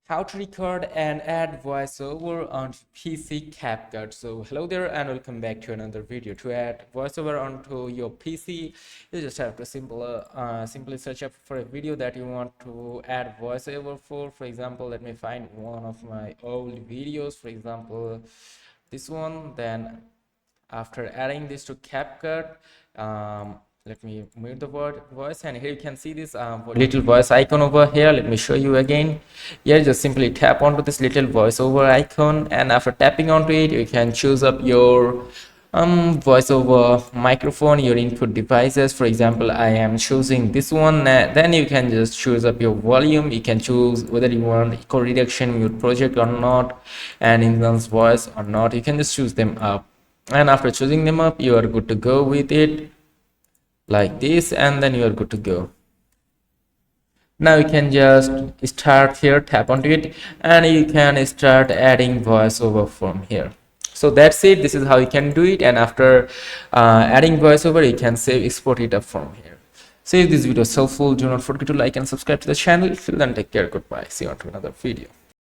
How to record and add voiceover on PC CapCut. So hello there and welcome back to another video. To add voiceover onto your PC, you just have to simply search up for a video that you want to add voiceover for. For example, let me find one of my old videos, for example this one. Then after adding this to CapCut, let me mute the word voice, and here you can see this little voice icon over here. Let me show you again. Here just simply tap onto this little voiceover icon, and after tapping onto it you can choose up your voiceover microphone, your input devices. For example, I am choosing this one. Then you can just choose up your volume. You can choose whether you want echo reduction, mute project or not, and enhance voice or not. You can just choose them up, and after choosing them up you are good to go with it like this, and then you are good to go. Now you can just start here, tap onto it, and you can start adding voiceover from here. So that's it. This is how you can do it, and after adding voiceover you can save, export it up from here. So if this video is helpful, do not forget to like and subscribe to the channel. Till then, take care, goodbye, see you on to another video.